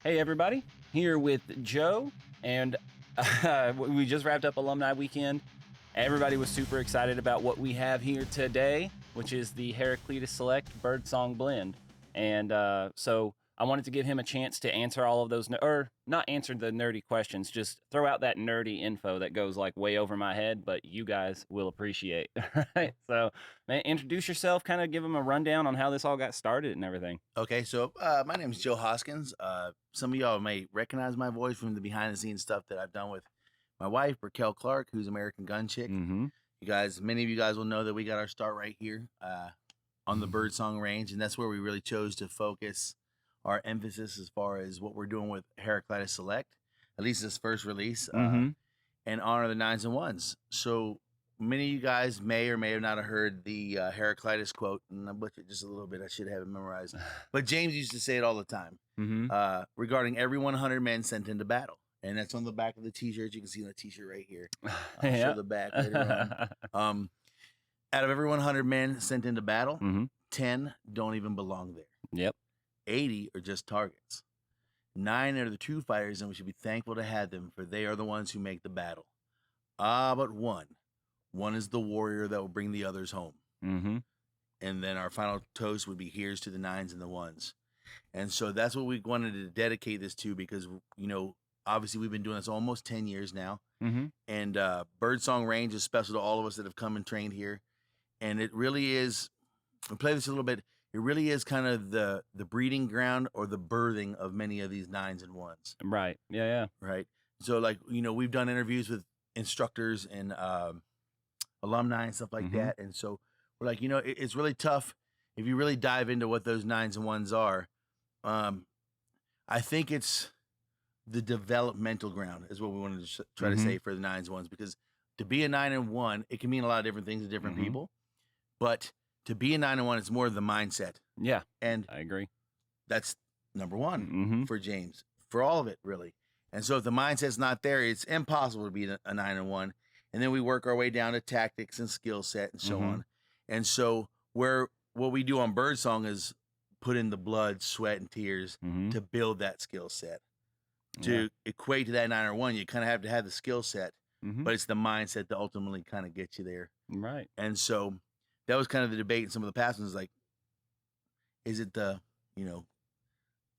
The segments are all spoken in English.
Hey, everybody, here with Joe, and we just wrapped up Alumni Weekend. Everybody was super excited about what we have here today, which is the Heraclitus Select Birdsong Blend. And so I wanted to give him a chance to answer all of those, or not answer the nerdy questions, just throw out that nerdy info that goes like way over my head, but you guys will appreciate. Right? So, man, introduce yourself, kind of give them a rundown on how this all got started and everything. Okay, so my name is Joe Hoskins. Some of y'all may recognize my voice from the behind the scenes stuff that I've done with my wife, Raquel Clark, who's American Gun Chick. Mm-hmm. You guys, many of you guys will know that we got our start right here on the Birdsong range, and that's where we really chose to focus our emphasis as far as what we're doing with Heraclitus Select, at least this first release, Mm-hmm. and honor the nines and ones. So many of you guys may or may have not have heard the Heraclitus quote, and I butchered just a little bit. I should have it memorized. But James used to say it all the time Mm-hmm. regarding every 100 men sent into battle. And that's on the back of the T-shirt. You can see the T-shirt right here. I'll show the back later on. Out of every 100 men sent into battle, Mm-hmm. 10 don't even belong there. Yep. 80 are just targets. 9 are the true fighters, and we should be thankful to have them, for they are the ones who make the battle. But one. One is the warrior that will bring the others home. Mm-hmm. And then our final toast would be here's to the nines and the ones. And so that's what we wanted to dedicate this to, because, you know, obviously we've been doing this almost 10 years now. Mm-hmm. And Birdsong Range is special to all of us that have come and trained here. And it really is, we play this a little bit, it really is kind of the breeding ground or the birthing of many of these nines and ones. Right. Yeah. Right. So, like, you know, we've done interviews with instructors and alumni and stuff like Mm-hmm. that. And so we're like, you know, it's really tough if you really dive into what those nines and ones are. I think it's the developmental ground is what we wanted to try to Mhm. say for the nines and ones, because to be a 9 and 1, it can mean a lot of different things to different Mhm. people. But to be a 9 and 1, it's more of the mindset. Yeah. And I agree. that's number one Mhm. for James, for all of it, really. And so if the mindset's not there, it's impossible to be a 9 and 1. And then we work our way down to tactics and skill set and so Mhm. on. And so what we do on Birdsong is put in the blood, sweat, and tears Mhm. to build that skill set. Yeah. To equate to that 9 or 1, you kind of have to have the skill set, Mhm. but it's the mindset that ultimately kind of gets you there. Right. And so that was kind of the debate in some of the past ones, like, is it the, you know,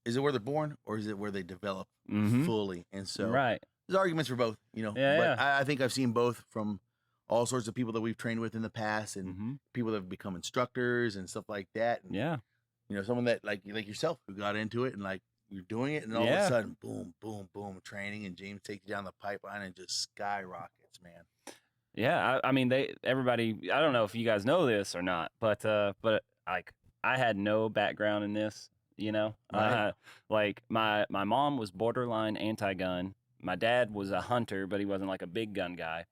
is it where they're born or is it where they develop Mhm. fully? And so Right. there's arguments for both, you know, Yeah, but I think I've seen both from all sorts of people that we've trained with in the past, and Mhm. people that have become instructors and stuff like that. And, Yeah. you know, someone that like yourself who got into it and like you're doing it, and all of Yeah. a sudden, boom, boom, boom, training, and James takes you down the pipeline and just skyrockets, man. Yeah. I mean, everybody. I don't know if you guys know this or not, but like I had no background in this. You know, Right. like my mom was borderline anti-gun. My dad was a hunter, but he wasn't like a big gun guy.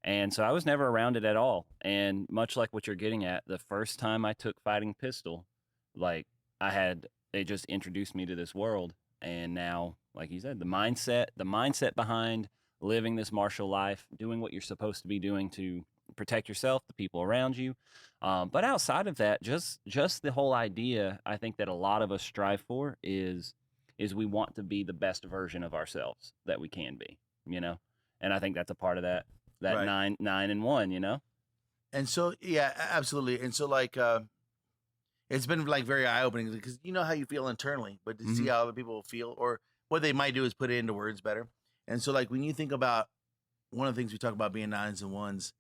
And so I was never around it at all. And much like what you're getting at, the first time I took fighting pistol, like it just introduced me to this world. And now, like you said, the mindset behind living this martial life, doing what you're supposed to be doing to protect yourself, the people around you. But outside of that, just the whole idea, I think that a lot of us strive for is we want to be the best version of ourselves that we can be, you know? And I think that's a part of that Right. nine and one, you know? And so, yeah, absolutely. And so, like, it's been like very eye opening, because you know how you feel internally, but to see how other people feel, or what they might do is put it into words better. And so, like, when you think about one of the things we talk about being nines and ones,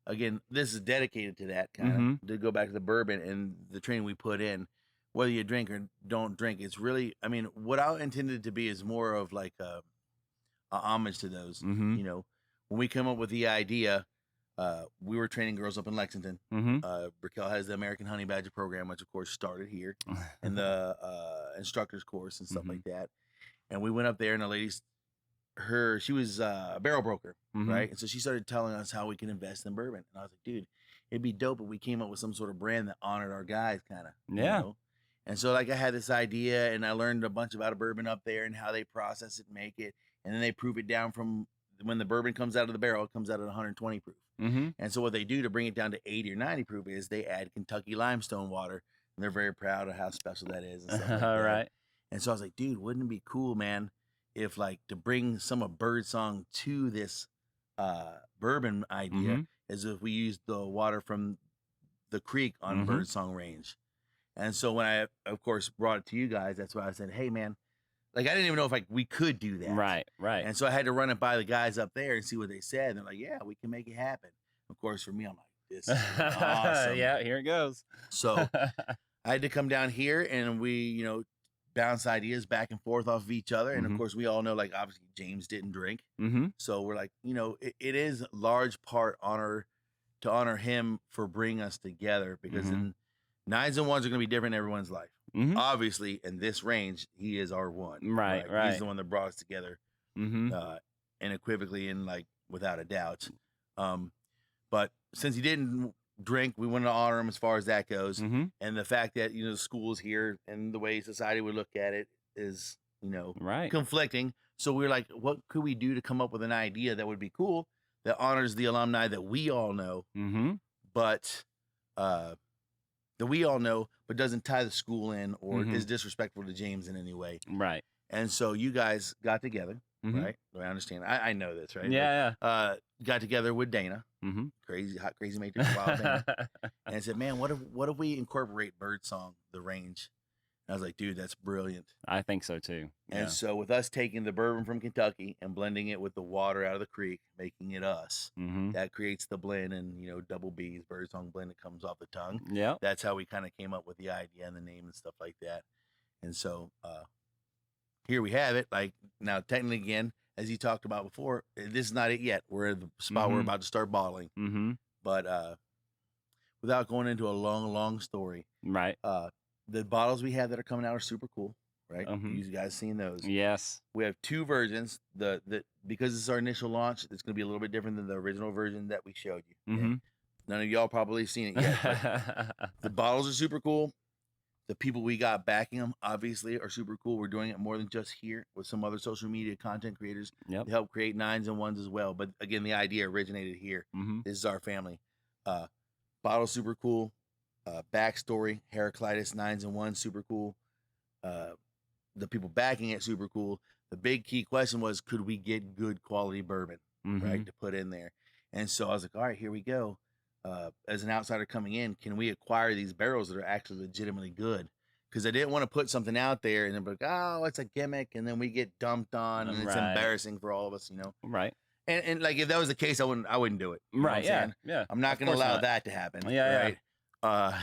again, this is dedicated to that kind of, to go back to the bourbon and the training we put in, whether you drink or don't drink. It's really, I mean, what I intended to be is more of like a homage to those. Mhm. You know, when we come up with the idea, we were training girls up in Lexington. Mhm. Brickell has the American Honey Badger program, which of course started here, and the instructor's course and stuff like that. And we went up there, and the ladies, she was a barrel broker, right? And so she started telling us how we can invest in bourbon. And I was like, dude, it'd be dope if we came up with some sort of brand that honored our guys, kind of. Yeah. You know? And so, like, I had this idea, and I learned a bunch about a bourbon up there and how they process it and make it, and then they proof it down from when the bourbon comes out of the barrel. It comes out at 120 proof. Mhm. And so what they do to bring it down to 80 or 90 proof is they add Kentucky limestone water, and they're very proud of how special that is and stuff like All that. right. And so I was like, dude, wouldn't it be cool, man, if like to bring some of Birdsong to this bourbon idea Mhm. is if we used the water from the creek on Mhm. Birdsong Range. And so when I, of course, brought it to you guys, that's why I said, hey, man, like I didn't even know if like we could do that. Right. Right. And so I had to run it by the guys up there and see what they said. And they're like, yeah, we can make it happen. Of course, for me, I'm like, this is awesome. Yeah, here it goes. So I had to come down here and we, you know, bounce ideas back and forth off of each other. And of Mhm. course, we all know, like, obviously, James didn't drink. Mhm. So we're like, you know, it is large part to honor him for bringing us together because Mhm. then nines and ones are going to be different in everyone's life. Mhm. Obviously, in this range, he is our one. Right. He's Right. the one that brought us together Mhm. unequivocally and like without a doubt. But since he didn't drink, we wanted to honor him as far as that goes. Mhm. And the fact that, you know, the school's here and the way society would look at it is, you know, Right. conflicting. So we were like, what could we do to come up with an idea that would be cool that honors the alumni that we all know, Mhm. but doesn't tie the school in or Mhm. is disrespectful to James in any way. Right. And so you guys got together, Mhm. right? I understand. I know this, right? Yeah. Like, got together with Dana, Mhm. hot, crazy matrix, wild Dana, and said, "Man, what if we incorporate Birdsong, the range?" And I was like, "Dude, that's brilliant." I think so too. Yeah. And so with us taking the bourbon from Kentucky and blending it with the water out of the creek, making it us, Mhm. that creates the blend and, you know, double B's, Birdsong blend that comes off the tongue. Yep. That's how we kind of came up with the idea and the name and stuff like that. And so here we have it. Like now, technically, again, as you talked about before, this is not it yet. We're at the spot we're Mhm. about to start bottling. Mhm. But without going into a long story, Right. the bottles we have that are coming out are super cool, right? Mhm. You guys seen those? Yes. We have two versions. The because this is our initial launch, it's going to be a little bit different than the original version that we showed you. Okay? Mhm. None of y'all probably seen it yet, but the bottles are super cool. The people we got backing them obviously are super cool. We're doing it more than just here with some other social media content creators Yep. to help create nines and ones as well. But again, the idea originated here. Mhm. This is our family. Bottle super cool. Backstory: Heraclitus, nines and ones, super cool. The people backing it, super cool. The big key question was, could we get good quality bourbon, right, Mhm. to put in there? And so I was like, all right, here we go. As an outsider coming in, can we acquire these barrels that are actually legitimately good? Because I didn't want to put something out there and then be like, oh, it's a gimmick, and then we get dumped on, and it's Right. embarrassing for all of us, you know. Right. And like if that was the case, I wouldn't do it. You know what I'm Right. Yeah. saying? Yeah. I'm not Of going to course allow not. that to happen, Yeah. right?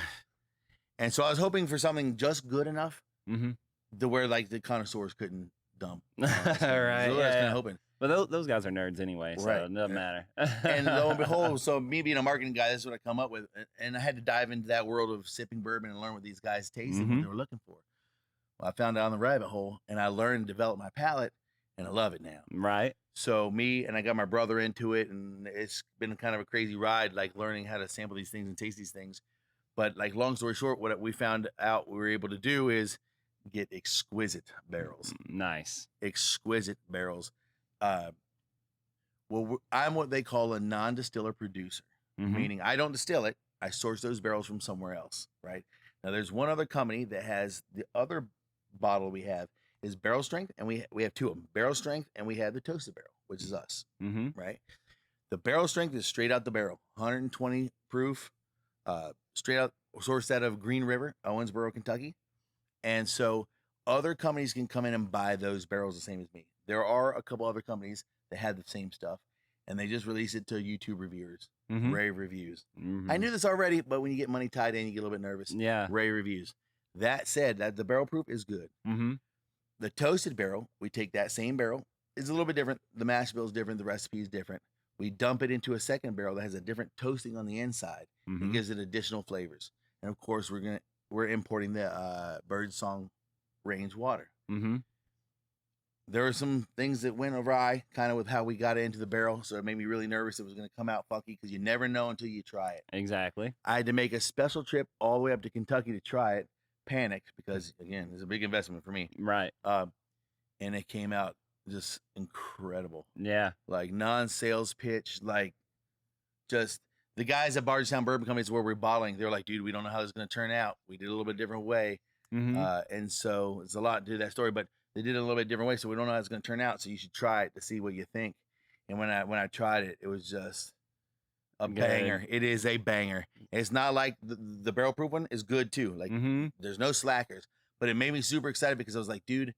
And so I was hoping for something just good enough Yeah. Mhm. to where like the connoisseurs couldn't dump. Right. That's what I was Yeah. kind of Yeah. hoping. But those guys are nerds anyway, so Right. it doesn't matter. And lo and behold, so me being a marketing guy, this is what I come up with. And I had to dive into that world of sipping bourbon and learn what these guys tasted, what Mhm. they were looking for. Well, I found out on the rabbit hole and I learned to develop my palate and I love it now. Right. So me and I got my brother into it and it's been kind of a crazy ride, like learning how to sample these things and taste these things. But like long story short, what we found out we were able to do is get exquisite barrels. Nice. Exquisite barrels. I'm what they call a non-distiller producer, Mhm. meaning I don't distill it. I source those barrels from somewhere else, right? Now, there's one other company that has the other bottle we have is Barrel Strength, and we have two of them, Barrel Strength, and we have the Toasted Barrel, which is us, Mhm. right? The Barrel Strength is straight out the barrel, 120 proof, straight out sourced out of Green River, Owensboro, Kentucky, and so other companies can come in and buy those barrels the same as me. There are a couple other companies that have the same stuff, and they just release it to YouTube reviewers, Mhm. rave reviews. I Mhm. knew this already, but when you get money tied in, you get a little bit nervous. Yeah. Rave reviews. That said, that the barrel proof is good. Mhm. The toasted barrel, we take that same barrel. It's a little bit different. The mash bill is different. The recipe is different. We dump it into a second barrel that has a different toasting on the inside and Mhm. gives it additional flavors. And of course, we're importing the Birdsong range water. Mhm. There were some things that went awry kind of with how we got it into the barrel. So it made me really nervous it was going to come out funky because you never know until you try it. Exactly. I had to make a special trip all the way up to Kentucky to try it. Panicked because, again, it's a big investment for me. Right. And it came out just incredible. Yeah. Like non-sales pitch, like just the guys at Bardstown Bourbon Company is where we're bottling. They're like, dude, we don't know how this is going to turn out. We did a little bit different way. Mm-hmm. And so it's a lot to that story, but they did it a little bit different way, so we don't know how it's going to turn out. So you should try it to see what you think. And when I tried it, it was just a Good. banger. It is a banger. It's not like the barrel proof one is good too. Like Mm-hmm. there's no slackers, but it made me super excited because I was like, dude,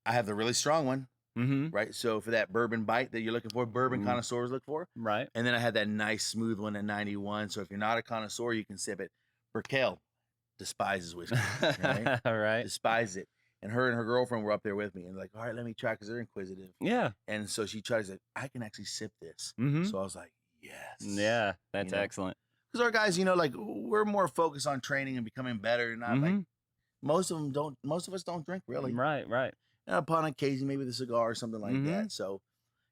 I have the really strong one, Mm-hmm. right? So for that bourbon bite that you're looking for, bourbon Mm. connoisseurs look for. Right. And then I had that nice smooth one at 91. So if you're not a connoisseur, you can sip it. Raquel despises whiskey, right? Right. Despises it. And her girlfriend were up there with me and like, all right, let me try because they're inquisitive. Yeah. And so she tried to say, I can actually sip this. Mm-hmm. So I was like, yes. Yeah, that's You know? excellent. Because our guys, you know, like we're more focused on training and becoming better. Not like most of us don't drink really. Right. Right. And upon occasion, maybe the cigar or something like that. So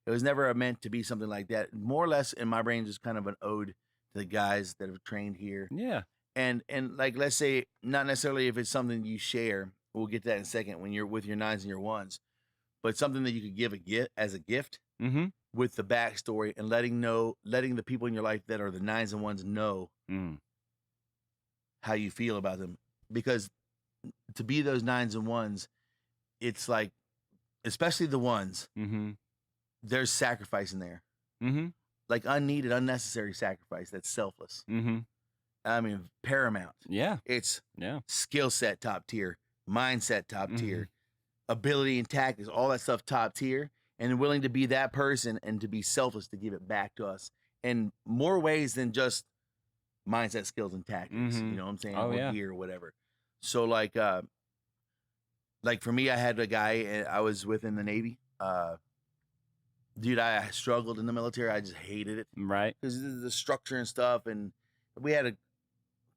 it was never meant to be something like that. More or less in my brain, just kind of an ode to the guys that have trained here. Yeah. And like, let's say, not necessarily if it's something you share. We'll get to that in a second when you're with your 9s and your 1s, but something that you could give as a gift Mm-hmm. with the backstory and letting the people in your life that are the 9s and 1s know how you feel about them. Because to be those 9s and 1s, it's like, especially the 1s, there's sacrifice in there. Like unneeded, unnecessary sacrifice that's selfless. I mean, paramount. Yeah. It's Yeah. skill set top tier, mindset top tier, ability and tactics, all that stuff top tier, and willing to be that person and to be selfless to give it back to us in more ways than just mindset, skills, and tactics. You know what I'm saying? Oh, or yeah. gear or whatever. So like for me, I had a guy I was with in the Navy. Dude, I struggled in the military. I just hated it. Right. Because the structure and stuff, and we had a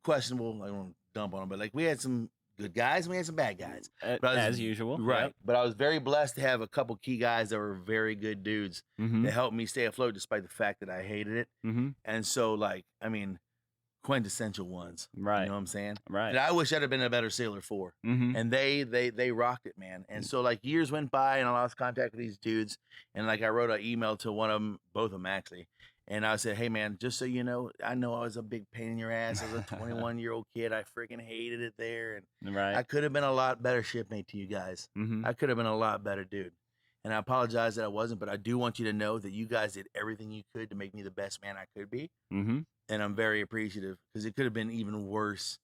questionable, I don't want to dump on them, but like we had some good guys and we had some bad guys. As usual. Right. Yep. But I was very blessed to have a couple key guys that were very good dudes that helped me stay afloat despite the fact that I hated it. And so, like, I mean, quintessential ones. Right. You know what I'm saying? Right. That I wish I'd have been a better sailor for. And they rocked it, man. And so, like, years went by and I lost contact with these dudes. And, like, I wrote an email to one of them, both of them actually. And I said, hey, man, just so you know I was a big pain in your ass as a 21-year-old kid. I freaking hated it there. And I could have been a lot better shipmate to you guys. I could have been a lot better dude. And I apologize that I wasn't, but I do want you to know that you guys did everything you could to make me the best man I could be. And I'm very appreciative because it could have been even worse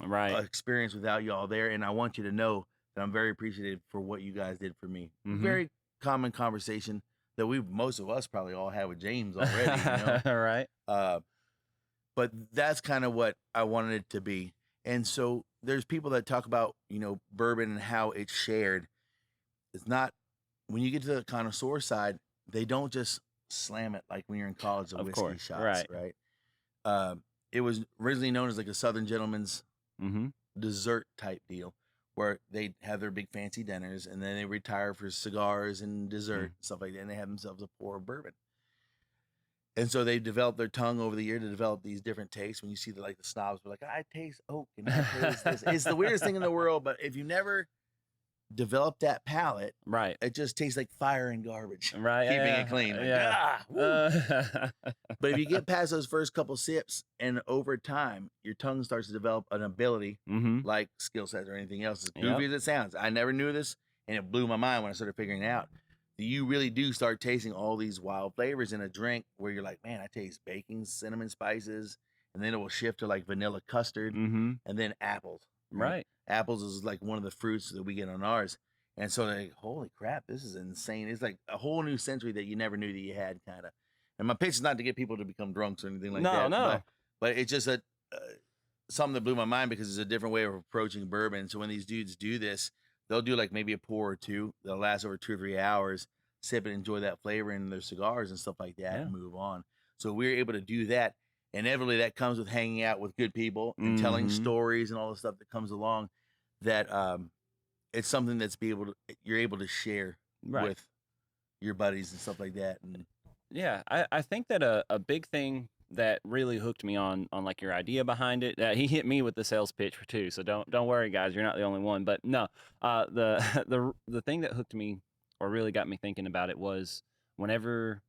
experience without you all there. And I want you to know that I'm very appreciative for what you guys did for me. Very common conversation that most of us probably all had with James already, you know? Right. But that's kind of what I wanted it to be. And so there's people that talk about, you know, bourbon and how it's shared. It's not, when you get to the connoisseur side, they don't just slam it like when you're in college of whiskey shots, right? It was originally known as like a Southern gentleman's dessert type deal, where they have their big fancy dinners and then they retire for cigars and dessert and stuff like that, and they have themselves a pour of bourbon. And so they developed their tongue over the year to develop these different tastes. When you see the snobs were like, I taste oak and I taste this. It's the weirdest thing in the world, but if you never develop that palate, right, it just tastes like fire and garbage. Right. Keeping it clean. Like, but if you get past those first couple sips and over time, your tongue starts to develop an ability like skill sets or anything else, as goofy as it sounds. I never knew this, and it blew my mind when I started figuring it out. You really do start tasting all these wild flavors in a drink where you're like, man, I taste baking, cinnamon spices, and then it will shift to like vanilla custard and then apples. Right. Apples is like one of the fruits that we get on ours. And so they're like, holy crap, this is insane. It's like a whole new sensory that you never knew that you had, kind of. And my pitch is not to get people to become drunks or anything like that. No. But it's just something that blew my mind because it's a different way of approaching bourbon. So when these dudes do this, they'll do like maybe a pour or two. They'll last over 2 or 3 hours, sip and enjoy that flavor in their cigars and stuff like that and move on. So we're able to do that. Inevitably, that comes with hanging out with good people and telling stories and all the stuff that comes along. That it's something that's you're able to share with your buddies and stuff like that. And yeah, I think that a big thing that really hooked me on like your idea behind it. He hit me with the sales pitch too, so don't worry, guys, you're not the only one. But no, the thing that hooked me or really got me thinking about it was whenever.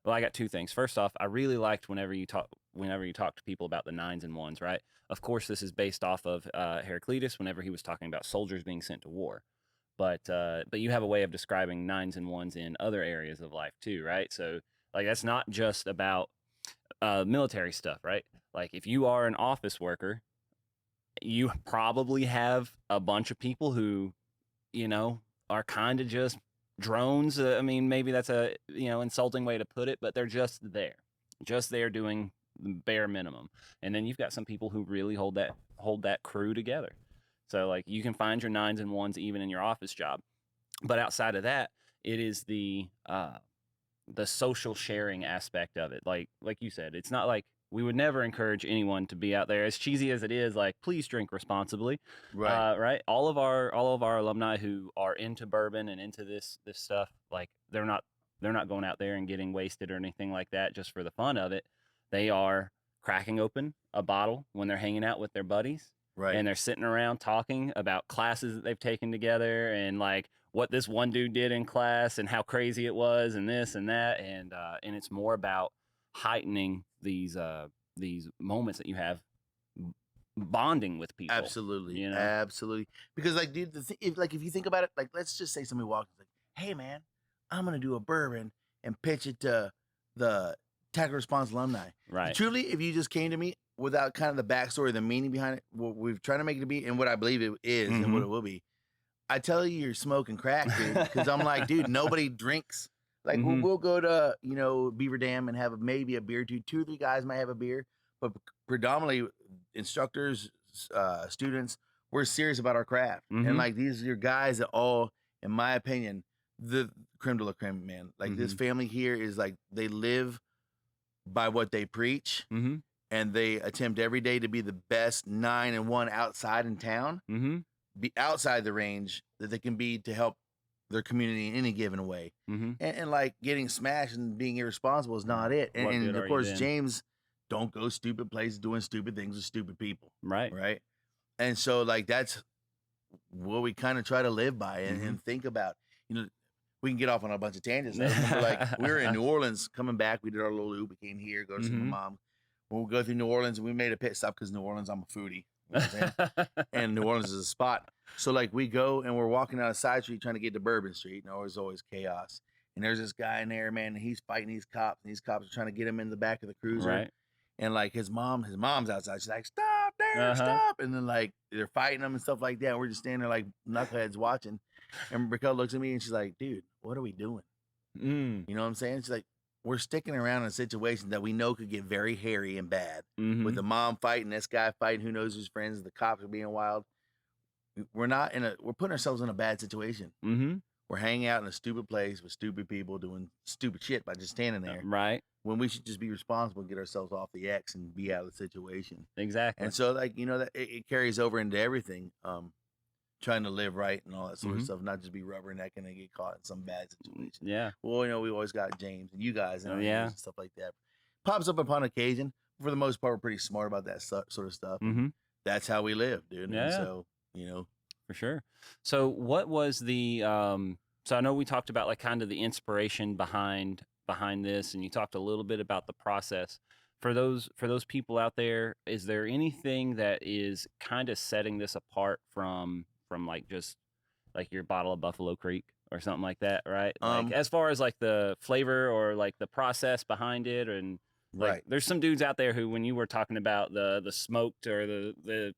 Well, I got two things. First off, I really liked whenever you whenever you talk to people about the 9s and 1s, right? Of course, this is based off of Heraclitus whenever he was talking about soldiers being sent to war. But you have a way of describing 9s and 1s in other areas of life too, right? So like that's not just about military stuff, right? Like if you are an office worker, you probably have a bunch of people who, are kind of just drones. I mean, maybe that's a, insulting way to put it, but they're just there doing the bare minimum. And then you've got some people who really hold that crew together. So like you can find your 9s and 1s even in your office job. But outside of that, it is the social sharing aspect of it. Like you said, it's not like we would never encourage anyone to be out there, as cheesy as it is, like please drink responsibly. Right. Right. All of our alumni who are into bourbon and into this stuff, like they're not going out there and getting wasted or anything like that just for the fun of it. They are cracking open a bottle when they're hanging out with their buddies. Right. And they're sitting around talking about classes that they've taken together and like what this one dude did in class and how crazy it was and this and that. And it's more about heightening these moments that you have bonding with people. Absolutely. Absolutely. Because like, dude, if you think about it, like, let's just say somebody walks like, hey man, I'm going to do a bourbon and pitch it to the Tactical Response alumni. Right. Truly, if you just came to me without kind of the backstory, the meaning behind it, what we've tried to make it to be and what I believe it is and what it will be, I tell you you're smoking crack, dude, because I'm like, dude, nobody drinks. Like we'll go to, Beaver Dam and have maybe a beer, two or three guys might have a beer, but predominantly instructors, students, we're serious about our craft. And like these are your guys that all, in my opinion, the creme de la creme, man. Like this family here is like, they live by what they preach. And they attempt every day to be the best 9 and 1 outside in town, be outside the range that they can be to help their community in any given way. And like getting smashed and being irresponsible is not it. And of course, James, don't go stupid places doing stupid things with stupid people. Right. And so like, that's what we kind of try to live by and think about. We can get off on a bunch of tangents. I remember like we were in New Orleans coming back. We did our little loop. We came here, go to see my mom. When we go through New Orleans, we made a pit stop because New Orleans, I'm a foodie. You know what I'm saying? And New Orleans is a spot. So like we go and we're walking down a side street trying to get to Bourbon Street, and there's always chaos. And there's this guy in there, man, and he's fighting these cops, and these cops are trying to get him in the back of the cruiser. Right. And like his mom's outside. She's like, stop there, stop. And then like they're fighting them and stuff like that. And we're just standing there like knuckleheads watching. And Raquel looks at me and she's like, dude, what are we doing? You know what I'm saying? She's like, we're sticking around in a situation that we know could get very hairy and bad. With the mom fighting, this guy fighting, who knows who's friends, the cops are being wild. We're putting ourselves in a bad situation. We're hanging out in a stupid place with stupid people doing stupid shit by just standing there. Right. When we should just be responsible and get ourselves off the X and be out of the situation. Exactly. And so like, that it carries over into everything. Trying to live right and all that sort of stuff, not just be rubbernecking and get caught in some bad situation. Yeah. Well, we always got James and you guys and, and stuff like that. Pops up upon occasion. For the most part, we're pretty smart about that sort of stuff. That's how we live, dude. Yeah. And so, For sure. So what was the, so I know we talked about like kind of the inspiration behind this, and you talked a little bit about the process. For those people out there, is there anything that is kind of setting this apart from like just like your bottle of Buffalo Creek or something like that, right? Like as far as like the flavor or like the process behind it, and like there's some dudes out there who, when you were talking about the smoked or the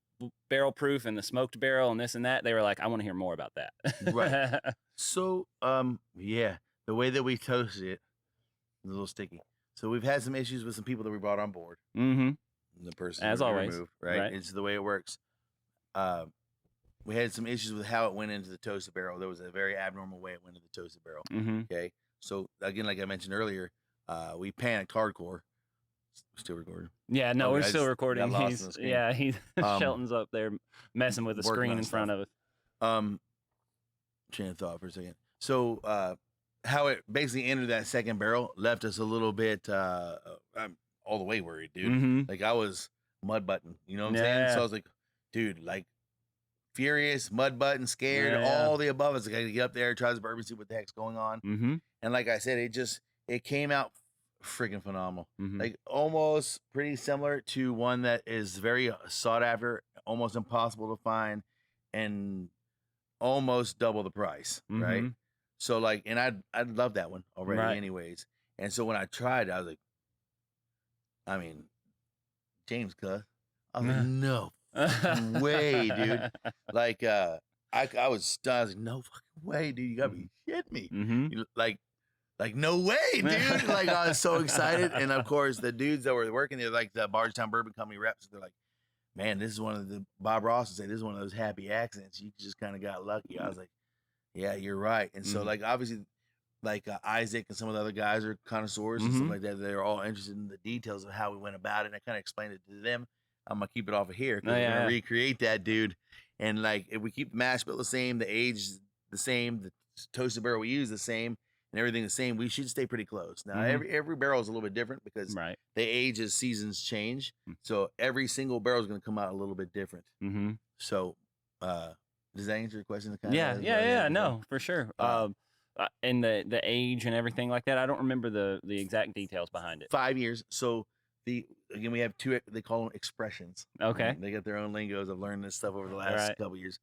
barrel proof and the smoked barrel and this and that, they were like, I want to hear more about that. Right. So the way that we toasted it is a little sticky. So we've had some issues with some people that we brought on board. The person as always, removed, right? It's the way it works. We had some issues with how it went into the toasted barrel. There was a very abnormal way it went into the toasted barrel. Okay. So again, like I mentioned earlier, we panicked hardcore. Still recording? Yeah, no, we're still recording. Shelton's up there messing with the screen in front of us. Chain of thought for a second. So how it basically entered that second barrel left us a little bit I'm all the way worried, dude. Like I was mud button, you know what I'm saying? So I was like, dude, like furious, mud button, scared, all the above. I was like, I gotta get up there, try this bourbon, see what the heck's going on. And like I said, it came out freaking phenomenal. Mm-hmm. Like almost pretty similar to one that is very sought after, almost impossible to find, and almost double the price, right? Mm-hmm. So like, and I'd love that one already, Right. anyways. And so when I tried, I was like, I mean, James, cuz I was like, no fucking way, dude. Like, I was stunned. I was like, no fucking way, dude. You gotta be shitting me. Mm-hmm. Like, no way, dude. Like, I was so excited. And of course, the dudes that were working there, like the Bardstown Bourbon Company reps, they're like, man, this is one of the, Bob Ross would say, this is one of those happy accidents. You just kind of got lucky. I was like, yeah, you're right. And so, like, obviously, like Isaac and some of the other guys are connoisseurs and stuff like that. They're all interested in the details of how we went about it. And I kind of explained it to them. I'm gonna keep it off of here because we're gonna recreate that, dude. And like, if we keep the mash bill the same, the age the same, the toasted barrel we use the same, and everything the same, we should stay pretty close. Now, every barrel is a little bit different because they age as seasons change. So every single barrel is gonna come out a little bit different. So, does that answer your question? Yeah. No, for sure. And the age and everything like that. I don't remember the exact details behind it. 5 years. So again, we have two. They call them expressions. Okay. Right? They got their own lingos. I've learned this stuff over the last couple years.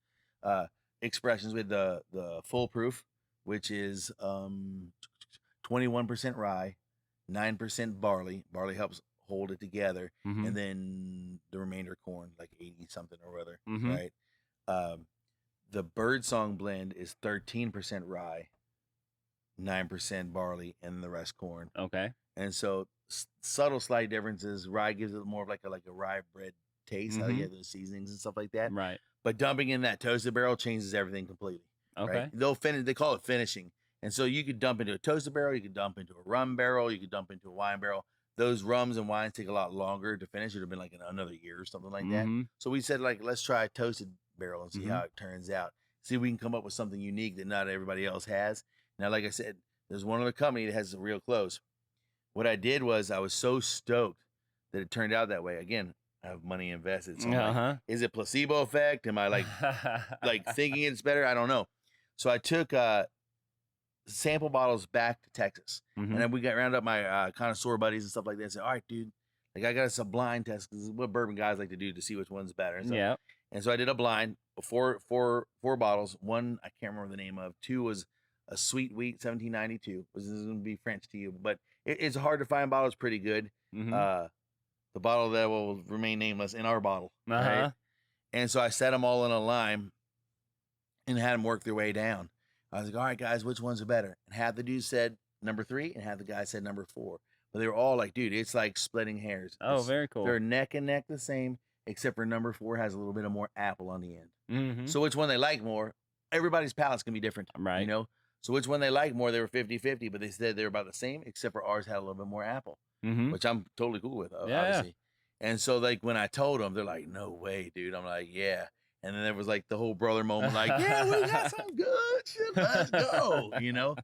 Expressions with the foolproof, which is 21% rye, 9% barley. Barley helps hold it together, and then the remainder corn, like 80 something or other. Right. The Birdsong blend is 13% rye, 9% barley, and the rest corn. Okay. And so subtle slight differences. Rye gives it more of like a rye bread taste. How you have those seasonings and stuff like that. Right. But dumping in that toasted barrel changes everything completely. Okay. Right? They'll finish. They call it finishing. And so you could dump into a toasted barrel. You could dump into a rum barrel. You could dump into a wine barrel. Those rums and wines take a lot longer to finish. It would have been like another year or something like that. So we said, like, let's try a toasted barrel and see how it turns out. See if we can come up with something unique that not everybody else has. Now, like I said, there's one other company that has it real close. What I did was I was so stoked that it turned out that way. Again, I have money invested. So I'm like, is it placebo effect? Am I like thinking it's better? I don't know. So I took sample bottles back to Texas. And then we got round up my connoisseur buddies and stuff like that and said, all right, dude, like I got us a blind test because what bourbon guys like to do to see which one's better. And so, and so I did a blind, four bottles. One I can't remember the name of. Two was a sweet wheat 1792. This is going to be French to you, but it's hard to find bottles pretty good. The bottle that will remain nameless in our bottle. Right? And so I set them all in a line and had them work their way down. I was like, all right, guys, which ones are better? And half the dudes said number 3 and half the guys said number 4. But they were all like, dude, it's like splitting hairs. Very cool. They're neck and neck the same, except for number 4 has a little bit of more apple on the end. So which one they like more? Everybody's palate's going to be different. Right. You know? So which one they like more? They were 50-50, but they said they were about the same, except for ours had a little bit more apple, which I'm totally cool with, obviously. And so, like, when I told them, they're like, no way, dude. I'm like, yeah. And then there was, like, the whole brother moment, like, yeah, we got some good shit. Let's go, you know?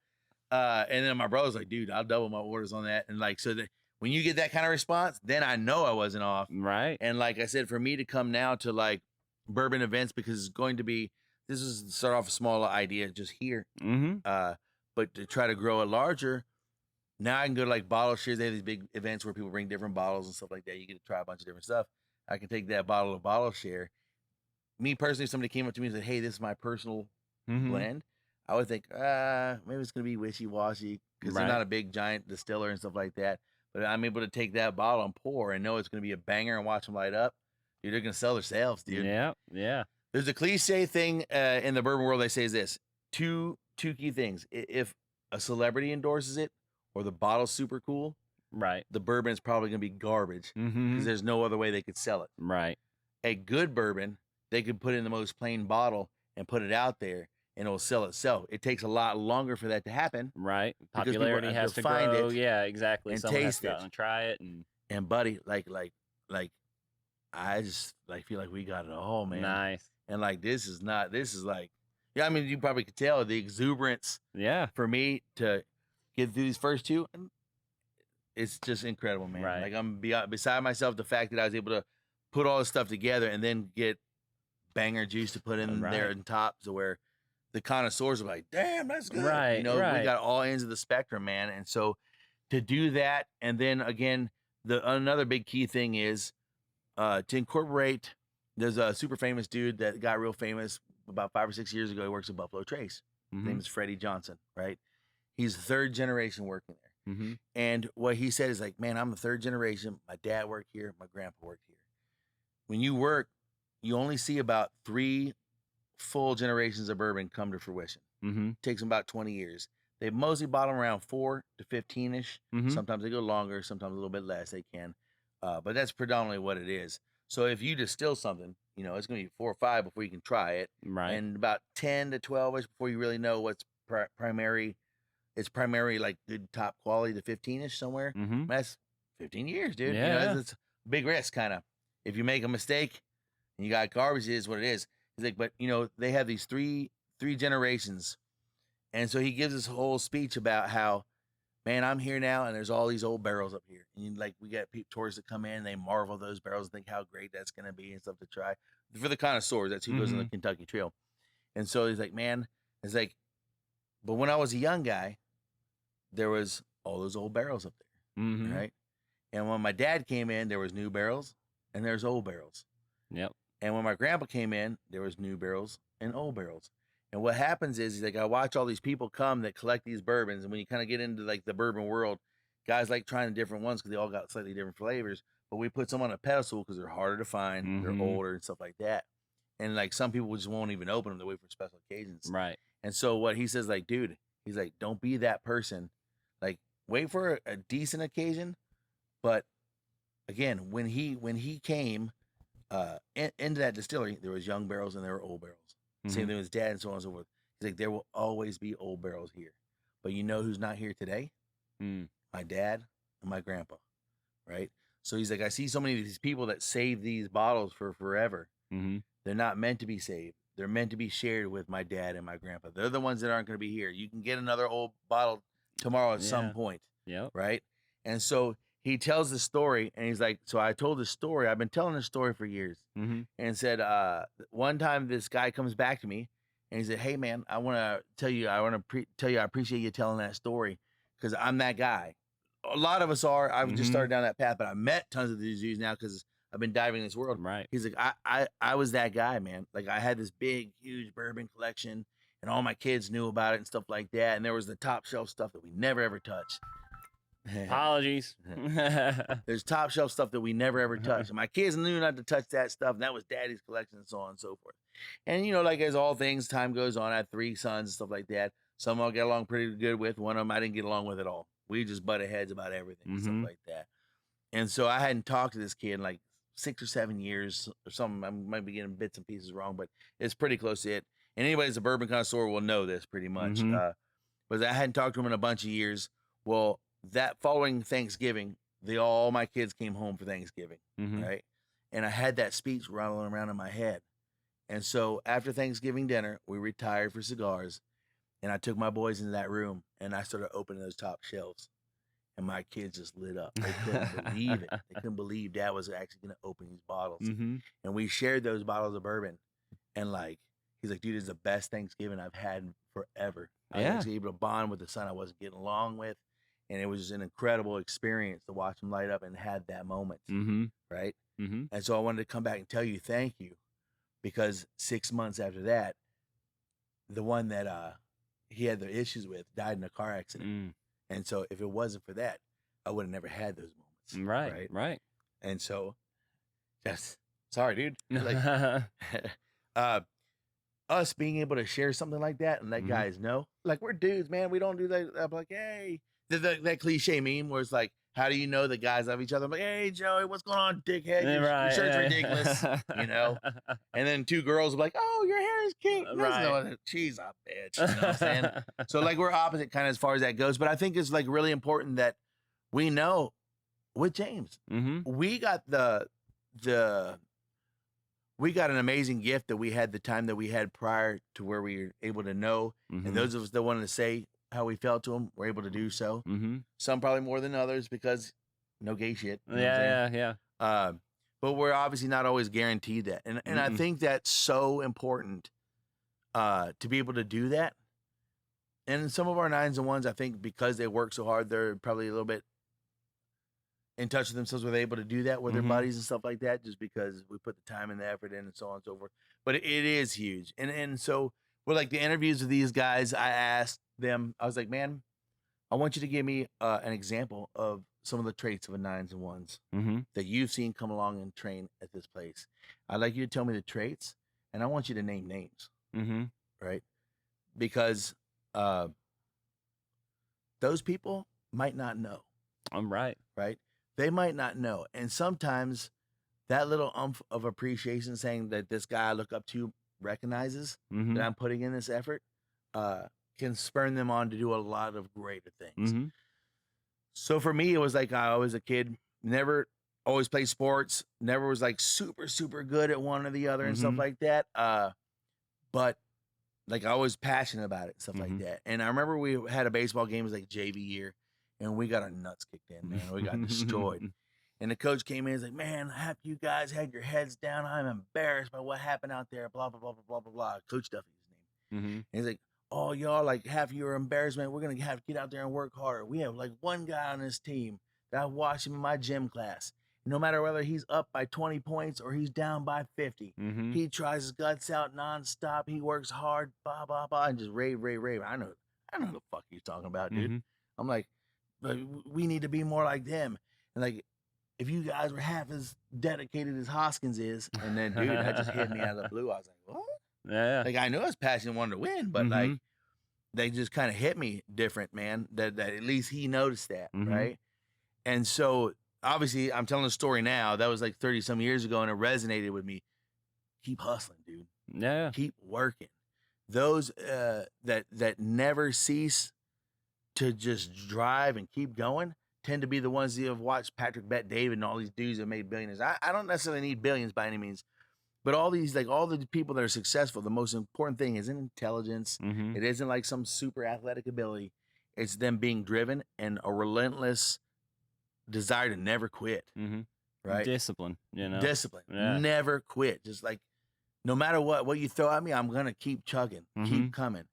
And then my brother's like, dude, I'll double my orders on that. And, like, so that when you get that kind of response, then I know I wasn't off. Right. And, like I said, for me to come now to, like, bourbon events, because it's going to be, this is to start off a small idea just here. But to try to grow it larger, now I can go to like bottle shares. They have these big events where people bring different bottles and stuff like that. You get to try a bunch of different stuff. I can take that bottle share. Me personally, if somebody came up to me and said, hey, this is my personal blend, I would think, maybe it's going to be wishy-washy because they're not a big giant distiller and stuff like that. But I'm able to take that bottle and pour and know it's going to be a banger and watch them light up. Dude, they're going to sell themselves, dude. Yeah. There's a cliche thing in the bourbon world. They say is this: two key things. If a celebrity endorses it or the bottle's super cool, right, the bourbon is probably going to be garbage because there's no other way they could sell it. Right. A good bourbon, they could put in the most plain bottle and put it out there, and it'll sell itself. It takes a lot longer for that to happen. Right. Popularity has to find grow. Yeah, exactly. And someone taste has to go and try it. And buddy, like, I just like feel like we got it all, man. Nice. And like this is like, yeah, I mean, you probably could tell the exuberance. Yeah. For me to get through these first two, it's just incredible, man. Right. Like I'm beside myself the fact that I was able to put all this stuff together and then get banger juice to put in there on top, so where the connoisseurs are like, damn, that's good. Right. You know, we got all ends of the spectrum, man. And so to do that, and then again, another big key thing is to incorporate. There's a super famous dude that got real famous about 5 or 6 years ago. He works at Buffalo Trace. His name is Freddie Johnson, right? He's third generation working there. And what he said is like, man, I'm the third generation. My dad worked here. My grandpa worked here. When you work, you only see about 3 full generations of bourbon come to fruition. Takes them about 20 years. They mostly bottom around 4 to 15-ish. Sometimes they go longer, sometimes a little bit less. They can. But that's predominantly what it is. So if you distill something, you know, it's going to be 4 or 5 before you can try it. Right. And about 10 to 12-ish before you really know what's primary. It's primary, like good top quality to 15-ish somewhere. That's 15 years, dude. Yeah. You know, it's a big risk, kind of. If you make a mistake and you got garbage, it is what it is. He's like, but, you know, they have these three generations. And so he gives this whole speech about how, man, I'm here now, and there's all these old barrels up here. And like, we got tourists that come in, and they marvel at those barrels and think how great that's going to be and stuff to try. For the connoisseurs, that's who goes on the Kentucky Trail. And so he's like, man, it's like, but when I was a young guy, there was all those old barrels up there, right? And when my dad came in, there was new barrels and there's old barrels. Yep. And when my grandpa came in, there was new barrels and old barrels. And what happens is like, I watch all these people come that collect these bourbons. And when you kind of get into like the bourbon world, guys like trying different ones because they all got slightly different flavors. But we put some on a pedestal because they're harder to find, they're older and stuff like that. And like some people just won't even open them. They wait for special occasions. Right. And so what he says, like, dude, he's like, don't be that person. Like, wait for a decent occasion. But again, when he came into that distillery, there was young barrels and there were old barrels. Same thing with his dad and so on and so forth. He's like, there will always be old barrels here. But you know who's not here today? My dad and my grandpa, right? So he's like, I see so many of these people that save these bottles for forever. They're not meant to be saved. They're meant to be shared with my dad and my grandpa. They're the ones that aren't going to be here. You can get another old bottle tomorrow at some point, right? And so he tells the story, and he's like, so I told this story. I've been telling this story for years. And said, one time this guy comes back to me, and he said, hey, man, I want to tell you, I appreciate you telling that story because I'm that guy. A lot of us are. I've just started down that path, but I met tons of these dudes now because I've been diving in this world. Right. He's like, I was that guy, man. Like, I had this big, huge bourbon collection, and all my kids knew about it and stuff like that. And there was the top shelf stuff that we never ever touched. Apologies. There's top shelf stuff that we never ever touched. And my kids knew not to touch that stuff. And that was daddy's collection and so on and so forth. And, you know, like as all things, time goes on. I had 3 sons and stuff like that. Some I'll get along pretty good with. One of them I didn't get along with at all. We just butted heads about everything and stuff like that. And so I hadn't talked to this kid in like 6 or 7 years or something. I might be getting bits and pieces wrong, but it's pretty close to it. And anybody that's a bourbon connoisseur will know this pretty much. But I hadn't talked to him in a bunch of years. Well, that following Thanksgiving, all my kids came home for Thanksgiving, right? And I had that speech rattling around in my head. And so after Thanksgiving dinner, we retired for cigars, and I took my boys into that room, and I started opening those top shelves. And my kids just lit up. They couldn't believe it. They couldn't believe Dad was actually going to open these bottles. And we shared those bottles of bourbon. And like, he's like, dude, it's the best Thanksgiving I've had forever. I was actually able to bond with the son I wasn't getting along with. And it was just an incredible experience to watch him light up and had that moment. Right. And so I wanted to come back and tell you thank you, because 6 months after that, the one that he had the issues with died in a car accident. And so if it wasn't for that, I would have never had those moments. Right. And so just sorry, dude. Like us being able to share something like that and let guys know, like, we're dudes, man. We don't do that. I'm like, hey, that cliche meme where it's like, how do you know the guys love each other? I'm like, hey, Joey, what's going on, dickhead? Your shirt's ridiculous, you know? And then 2 girls will be like, oh, your hair is cute. She's a bitch. You know what I'm saying? So, like, we're opposite kind of as far as that goes. But I think it's, like, really important that we know with James, we got we got an amazing gift that we had the time that we had prior to where we were able to know. And those of us that wanted to say how we felt to him were able to do so. Some probably more than others because no gay shit. You know but we're obviously not always guaranteed that. And I think that's so important to be able to do that. And some of our 9s and 1s, I think because they work so hard, they're probably a little bit in touch with themselves, were able to do that with their Mm-hmm. buddies and stuff like that, just because we put the time and the effort in and so on and so forth. But it is huge. And so with like the interviews with these guys, I asked them, I was like, man, I want you to give me an example of some of the traits of a 9s and 1s Mm-hmm. that you've seen come along and train at this place. I'd like you to tell me the traits, and I want you to name names, Mm-hmm. right? Because uh, those people might not know, I'm right. right? They might not know. And sometimes that little umph of appreciation, saying that this guy I look up to recognizes Mm-hmm. that I'm putting in this effort, uh, can spurn them on to do a lot of greater things. Mm-hmm. So for me, it was like I was a kid, never always played sports, never was like super, super good at one or the other and stuff Mm-hmm. like that. But like I was passionate about it, stuff like Mm-hmm. that. And I remember we had a baseball game, it was like JV year, and we got our nuts kicked in, man. We got destroyed. And the coach came in and was like, man, half you guys had your heads down. I'm embarrassed by what happened out there. Blah, blah, blah, blah, blah, blah, blah. Coach Duffy, his name. Mm-hmm. And he's like, oh, y'all, like half of you are embarrassment. We're going to have to get out there and work harder. We have like one guy on this team that I watched him in my gym class. No matter whether he's up by 20 points or he's down by 50, Mm-hmm. he tries his guts out nonstop. He works hard, blah, blah, blah, and just rave, rave, rave. I know who the fuck he's talking about, dude. Mm-hmm. I'm like, we need to be more like them. And like, if you guys were half as dedicated as Hoskins is, and then dude, that just hit me out of the blue. I was like, what? Yeah. Like I knew I was passionate, wanted to win, but Mm-hmm. like they just kind of hit me different, man. That at least he noticed that, Mm-hmm. right? And so obviously I'm telling a story now. That was like 30 some years ago, and it resonated with me. Keep hustling, dude. Yeah. Keep working. Those that never cease to just drive and keep going tend to be the ones that have watched Patrick Bet David and all these dudes that made billions. I don't necessarily need billions by any means, but all these, like all the people that are successful, the most important thing isn't intelligence. Mm-hmm. It isn't like some super athletic ability. It's them being driven and a relentless desire to never quit. Mm-hmm. Right? Discipline, Discipline. Yeah. Never quit. Just like no matter what you throw at me, I'm gonna keep chugging, keep coming.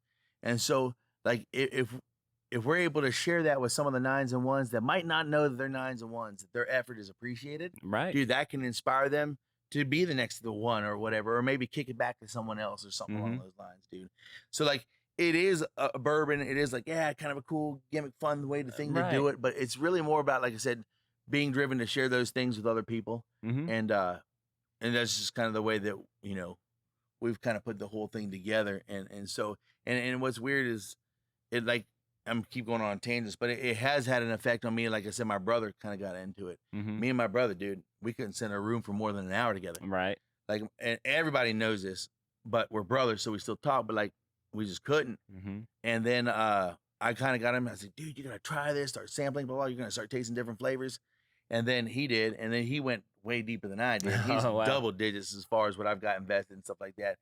And so like if we're able to share that with some of the 9s and 1s that might not know that they're 9s and 1s, that their effort is appreciated, Right. dude, that can inspire them to be the next to the one or whatever, or maybe kick it back to someone else or something along those lines, dude. So like it is a bourbon. It is like, yeah, kind of a cool gimmick, fun way to thing to do it. But it's really more about, like I said, being driven to share those things with other people. Mm-hmm. And that's just kind of the way that, we've kind of put the whole thing together. And so, and what's weird is it, like, I'm keep going on tangents, but it has had an effect on me. Like I said, my brother kind of got into it. Mm-hmm. Me and my brother, dude, we couldn't sit in a room for more than an hour together. Right. Like, and everybody knows this, but we're brothers, so we still talk, but like, we just couldn't. Mm-hmm. And then I kind of got him. I said, dude, you gotta try this, start sampling, blah, blah. You're gonna start tasting different flavors. And then he did, and then he went way deeper than I did. He's Oh, wow. double digits as far as what I've got invested and stuff like that.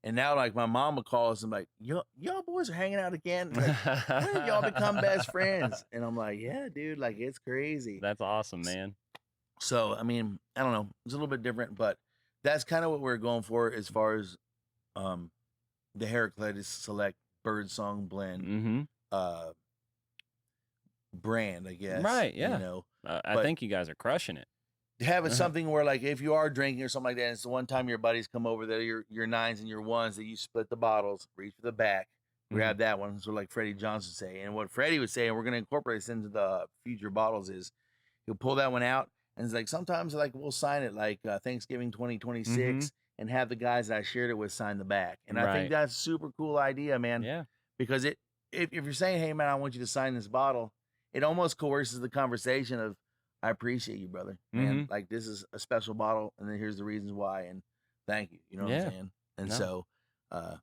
And now, like, my mama calls and like, y'all boys are hanging out again. Like, when did y'all become best friends? And I'm like, yeah, dude, like, it's crazy. That's awesome, man. So, I mean, I don't know. It's a little bit different, but that's kind of what we're going for as far as the Heraclitus Select Birdsong Blend Mm-hmm. brand, I guess. Right, yeah. I but- think you guys are crushing it. Having something where, like, if you are drinking or something like that, and it's the one time your buddies come over that are your 9s and your 1s, that you split the bottles, reach for the back, grab that one. So like Freddie Johnson say, and what Freddie was saying, we're gonna incorporate this into the future bottles, is he'll pull that one out, and it's like sometimes like we'll sign it like Thanksgiving 2026, and have the guys that I shared it with sign the back, and I think Right. that's a super cool idea, man. Yeah. Because if you're saying, hey man, I want you to sign this bottle, it almost coerces the conversation of, I appreciate you, brother, man. Like, this is a special bottle, and then here's the reasons why, and thank you. You know what Yeah. I'm saying? And No. so,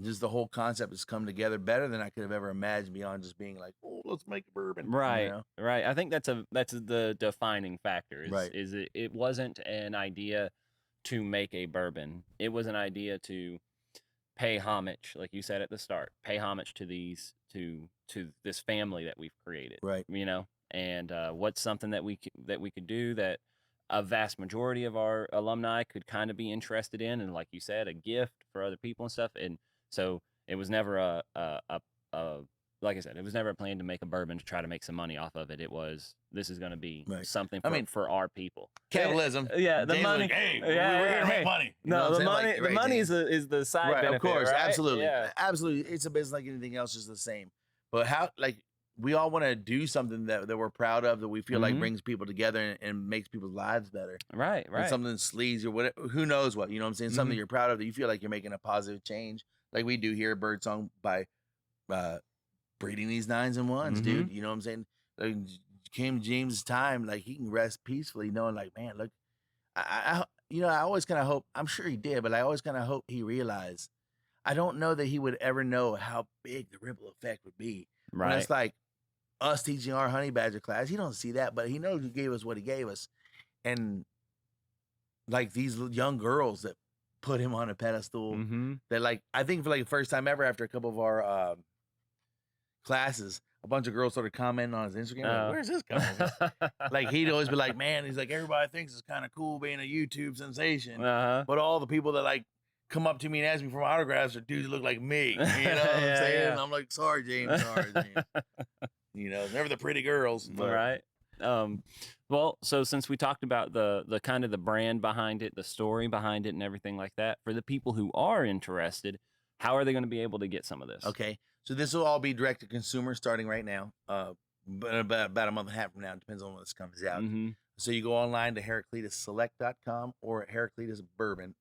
just the whole concept has come together better than I could have ever imagined, beyond just being like, oh, let's make a bourbon. Right. You know? Right. I think that's the defining factor. Right. Is it wasn't an idea to make a bourbon. It was an idea to pay homage, like you said at the start, pay homage to to this family that we've created. Right. And what's something that we could do that a vast majority of our alumni could kind of be interested in, and like you said, a gift for other people and stuff. And so it was never a like I said, it was never a plan to make a bourbon to try to make some money off of it. It was, this is going to be Right. something I for, mean, for our people. Capitalism. Yeah, the James money. Like, hey, yeah, we're gonna hey. make money. You know No, what the I'm saying? money, Like, the right, money James. is the side Right, benefit, of course, right? absolutely, Yeah. absolutely. It's a business like anything else, is the same. But how, like, we all want to do something that we're proud of, that we feel like brings people together and makes people's lives better. Right, And right. something sleazy or whatever, who knows what, you know what I'm saying? Something you're proud of, that you feel like you're making a positive change, like we do here at Birdsong by breeding these 9s and 1s, dude. You know what I'm saying? Like, came James' time, like he can rest peacefully, knowing like, man, look, I always kind of hope, I'm sure he did, but I always kind of hope he realized. I don't know that he would ever know how big the ripple effect would be. When it's like us teaching our honey badger class, he don't see that, but he knows he gave us what he gave us. And like these young girls that put him on a pedestal, that like, I think for like the first time ever, after a couple of our classes, a bunch of girls started commenting on his Instagram. Like, where's this coming from? Like, he'd always be like, man, he's like, everybody thinks it's kind of cool being a YouTube sensation. But all the people that like come up to me and ask me for autographs are dudes that look like me. You know what I'm saying? Yeah. I'm like, sorry, James. Sorry, James. You know, never the pretty girls. But. Right. Well, so since we talked about the kind of the brand behind it, the story behind it, and everything like that, for the people who are interested, how are they going to be able to get some of this? Okay. So this will all be direct to consumer starting right now. But about a month and a half from now, it depends on when this comes out. So you go online to HeraclitusSelect.com or Heraclitus Bourbon.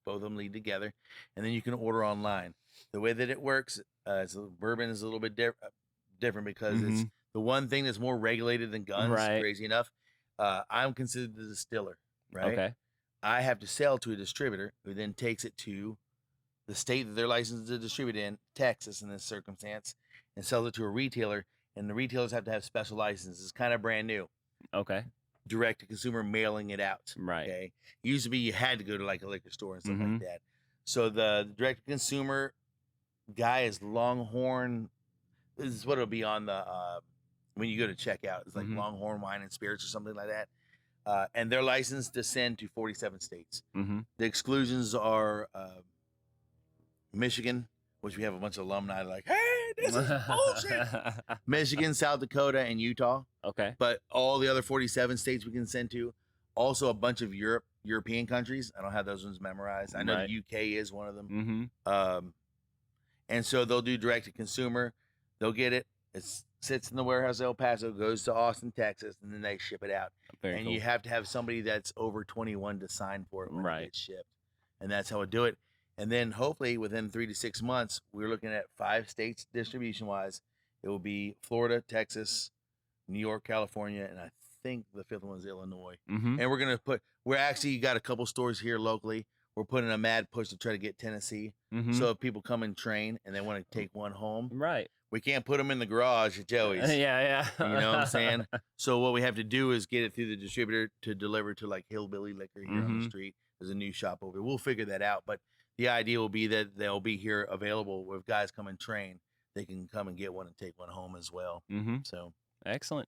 Both of them lead together. And then you can order online. The way that it works, bourbon is a little bit different because it's the one thing that's more regulated than guns, crazy enough. I'm considered the distiller, right? Okay. I have to sell to a distributor who then takes it to the state that they're licensed to distribute in, Texas in this circumstance, and sells it to a retailer. And the retailers have to have special licenses. It's kind of brand new. Okay. Direct to consumer mailing it out. Right. Okay. It used to be you had to go to like a liquor store and stuff like that. So the direct to consumer guy is Longhorn. This is what it'll be on the when you go to checkout. It's like Longhorn Wine and Spirits or something like that. And they're licensed to send to 47 states. The exclusions are Michigan, which we have a bunch of alumni like, hey, this is bullshit. Michigan, South Dakota, and Utah. Okay. But all the other 47 states we can send to. Also a bunch of European countries. I don't have those ones memorized. I know the UK is one of them. And so they'll do direct to consumer. They'll get it. It sits in the warehouse in El Paso, goes to Austin, Texas, and then they ship it out. Very cool. You have to have somebody that's over 21 to sign for it when it gets shipped. And that's how we do it. And then hopefully within 3 to 6 months, we're looking at 5 states distribution-wise. It will be Florida, Texas, New York, California, and I think the 5th one is Illinois. And we're going to we're actually got a couple stores here locally. We're putting a mad push to try to get Tennessee. So if people come and train and they want to take one home, we can't put them in the garage at Joey's. Yeah. You know what I'm saying? So what we have to do is get it through the distributor to deliver to like Hillbilly Liquor here on the street. There's a new shop over here. We'll figure that out. But the idea will be that they'll be here available. If guys come and train, they can come and get one and take one home as well. So excellent.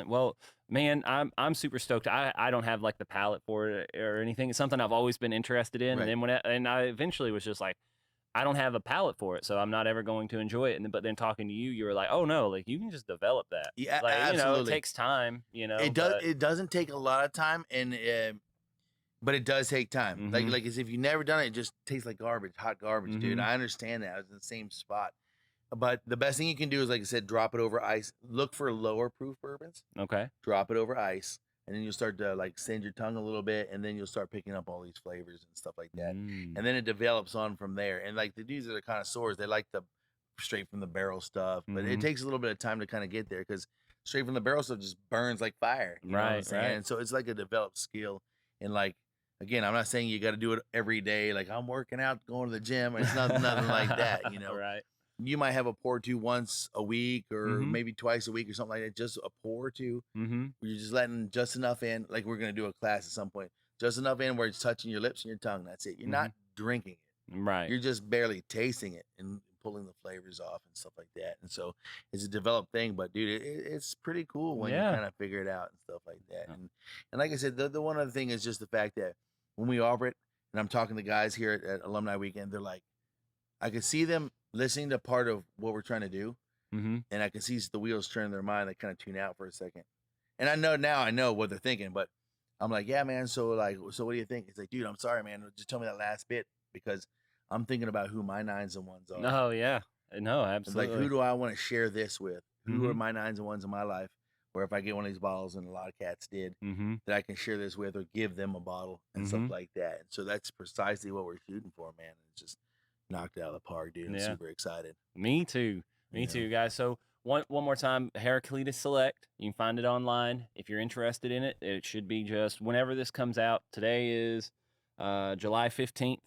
Well, man, I'm super stoked. I don't have like the palate for it or anything. It's something I've always been interested in. And then I eventually was just like, I don't have a palate for it, so I'm not ever going to enjoy it. But then talking to you, you were like, oh no, like you can just develop that. Yeah, like, absolutely. It takes time. It does. It doesn't take a lot of time, but it does take time. Like as if you never done it just tastes like garbage, hot garbage, dude. I understand that. I was in the same spot. But the best thing you can do is, like I said, drop it over ice. Look for lower proof bourbons. Okay. Drop it over ice, and then you'll start to like send your tongue a little bit, and then you'll start picking up all these flavors and stuff like that. And then it develops on from there. And like the dudes that are connoisseurs, they like the straight from the barrel stuff, but it takes a little bit of time to kind of get there because straight from the barrel stuff just burns like fire. You know what I'm saying? And so it's like a developed skill. And like, again, I'm not saying you got to do it every day. Like I'm working out, going to the gym. It's nothing like that, you know. You might have a pour or two once a week or maybe twice a week or something like that. Just a pour or two. You're just letting just enough in. Like we're going to do a class at some point. Just enough in where it's touching your lips and your tongue. That's it. You're not drinking it. You're just barely tasting it and pulling the flavors off and stuff like that. And so it's a developed thing. But, dude, it's pretty cool when you kind of figure it out and stuff like that. And like I said, the one other thing is just the fact that when we offer it, and I'm talking to guys here at Alumni Weekend, they're like, I could see them listening to part of what we're trying to do, Mm-hmm. and I can see the wheels turn in their mind. They kind of tune out for a second, and I know what they're thinking, but I'm like, yeah, man. So what do you think? He's like, dude, I'm sorry, man. Just tell me that last bit because I'm thinking about who my 9s and 1s are. Oh yeah, no, And like, who absolutely. do I want to share this with? Who Mm-hmm. are my 9s and 1s in my life? Where if I get one of these bottles, and a lot of cats did, Mm-hmm. that I can share this with or give them a bottle and stuff Mm-hmm. like that. And so that's precisely what we're shooting for, man. It's just knocked it out of the park, dude. I'm Yeah. super excited. Me too. Me Yeah. too, guys. So one more time, Heraclitus Select. You can find it online if you're interested in it. It should be just whenever this comes out. Today is July 15th.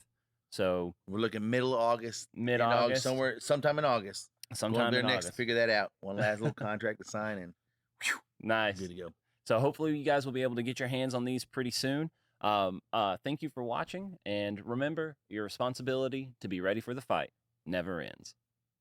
So We're looking middle August, mid end August, August, sometime in August. Going up sometime there in next to August. figure that out. One last little contract to sign, and whew, Nice. good to go. So hopefully you guys will be able to get your hands on these pretty soon. Thank you for watching, and remember, your responsibility to be ready for the fight never ends.